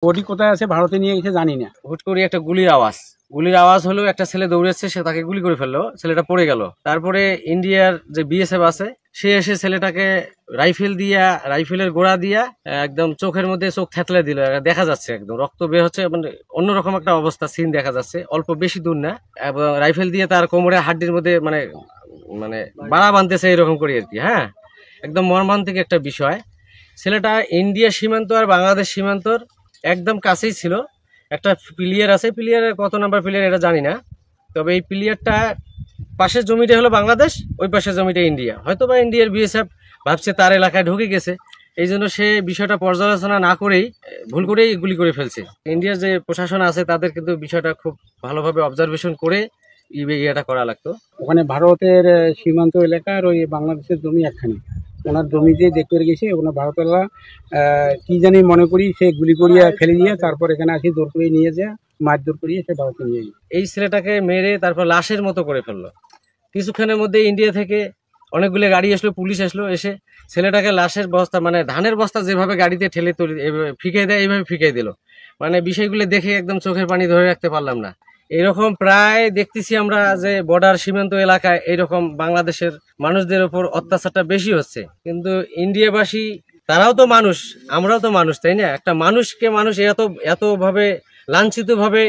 Body কোথায় আছে ভারতে নিয়ে গেছে জানি না। হুট করে একটা গুলির আওয়াজ হলো, একটা ছেলে দৌড়েছে, সে তাকে গুলি করে ফেললো, ছেলেটা পড়ে গেল। তারপরে ইন্ডিয়ার যে বিএসএফ আছে সে এসে ছেলেটাকে রাইফেলের গোড়া দিয়া একদম চোখের মধ্যে চোখ থেতলে দিল, দেখা যাচ্ছে একদম রক্ত বের হচ্ছে, মানে অন্যরকম একটা অবস্থা সিন দেখা যাচ্ছে, অল্প বেশি দূর না। এবং রাইফেল দিয়ে তার কোমরে হাড্ডির মধ্যে মানে মানে বাড়া বাঁধতেছে এরকম করি আর কি। হ্যাঁ, একদম মর্মান্তিক একটা বিষয়। ছেলেটা ইন্ডিয়া সীমান্ত আর বাংলাদেশ সীমান্তর একদম কাছেই ছিল। একটা প্লেয়ার আছে, প্লেয়ারের কত নাম্বার প্লেয়ার এটা জানি না, তবে এই প্লেয়ারটা পাশের জমিটা হলো বাংলাদেশ, ওই পাশের জমিটা ইন্ডিয়া, হয়তো বা ইন্ডিয়ার বিএসএফ ভাবছে তার এলাকায় ঢুকে গেছে, এই জন্য সে বিষয়টা পর্যালোচনা না করেই ভুল করেই গুলি করে ফেলছে। ইন্ডিয়ার যে প্রশাসন আছে তাদের কিন্তু বিষয়টা খুব ভালোভাবে অবজারভেশন করে ইয়েটা করা লাগতো। ওখানে ভারতের সীমান্ত এলাকার ওই বাংলাদেশের জমি একখানি, ওনার জমি দিয়ে দেখতে গেছে, ওনার ভারতেরা কি জানি মনে করি সে গুলি করিয়া ফেলে দিয়ে তারপর এখানে আসি দৌড় করে নিয়ে যায়, মারধর করিয়ে সে ভারতে নিয়ে গেছে। এই ছেলেটাকে মেরে তারপর লাশের মতো করে ফেললো। কিছুক্ষণের মধ্যে ইন্ডিয়া থেকে অনেকগুলো গাড়ি আসলো, পুলিশ আসলো, এসে ছেলেটাকে লাশের বস্তা মানে ধানের বস্তা যেভাবে গাড়িতে ঠেলে ফিকে দেয় এইভাবে ফিকে দিল। মানে বিষয়গুলো দেখে একদম চোখের পানি ধরে রাখতে পারলাম না। এরকম প্রায় দেখতেছি আমরা যে বর্ডার সীমান্ত এলাকায় এইরকম বাংলাদেশের মানুষদের উপর অত্যাচারটা বেশি হচ্ছে, কিন্তু ইন্ডিয়াবাসী তারাও তো মানুষ, আমরাও তো মানুষ, তাই না? একটা মানুষকে মানুষ এতভাবে লাঞ্ছিত ভাবে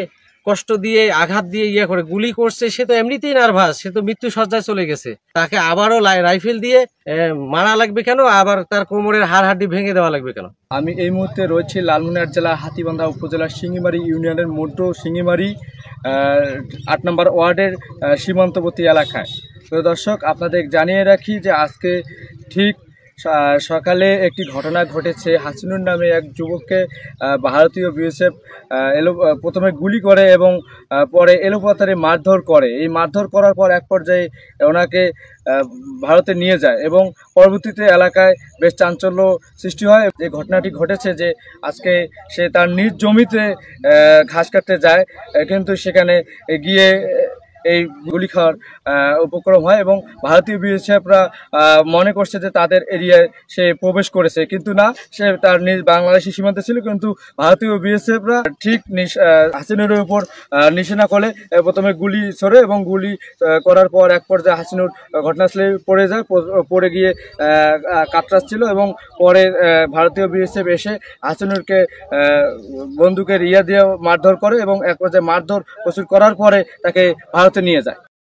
কষ্ট দিয়ে আঘাত দিয়ে করে গুলি করছে, সে তো এমনিতেই নার্ভাস, সে তো মৃত্যু সজ্জায় চলে গেছে, তাকে আবারও রাইফেল দিয়ে মারা লাগবে কেন? আবার তার কোমরের হাড় ভেঙে দেওয়া লাগবে কেন? আমি এই মুহূর্তে রয়েছি লালমনিরহাট জেলা হাতীবান্ধা উপজেলার শিঙিমারি ইউনিয়নের মধ্য শিঙিমারি ৮ নম্বর ওয়ার্ডের সীমান্তবর্তী এলাকায়। তো দর্শক, আপনাদের জানিয়ে রাখি যে আজকে ঠিক সকালে একটি ঘটনা ঘটেছে। হাসিনুর নামে এক যুবককে ভারতীয় বিএসএফ প্রথমে গুলি করে এবং পরে এলোপাতাড়ি মারধর করে। এই মারধর করার পর এক পর্যায়ে ওনাকে ভারতে নিয়ে যায় এবং পরবর্তীতে এলাকায় বেশ চাঞ্চল্য সৃষ্টি হয়। এই ঘটনাটি ঘটেছে যে আজকে সে তার নিজ জমিতে ঘাস কাটতে যায়, কিন্তু সেখানে গিয়ে এই গুলি খাওয়ার উপক্রম হয় এবং ভারতীয় বিএসএফরা মনে করছে যে তাদের এরিয়ায় সে প্রবেশ করেছে, কিন্তু না, সে তার নিজ বাংলাদেশি সীমান্তে ছিল। কিন্তু ভারতীয় বিএসএফরা ঠিক হাসিনুরের উপর নিশানা করে প্রথমে গুলি ছোড়ে এবং গুলি করার পর এক পর্যায়ে হাসিনুর ঘটনাস্থলে পড়ে যায়, পড়ে গিয়ে কাতরাচ্ছিল এবং পরে ভারতীয় বিএসএফ এসে হাসিনুরকে বন্দুকের দিয়ে মারধর করে এবং এক পর্যায়ে মারধর প্রচুর করার পরে তাকে ভারতে নিয়ে যায়।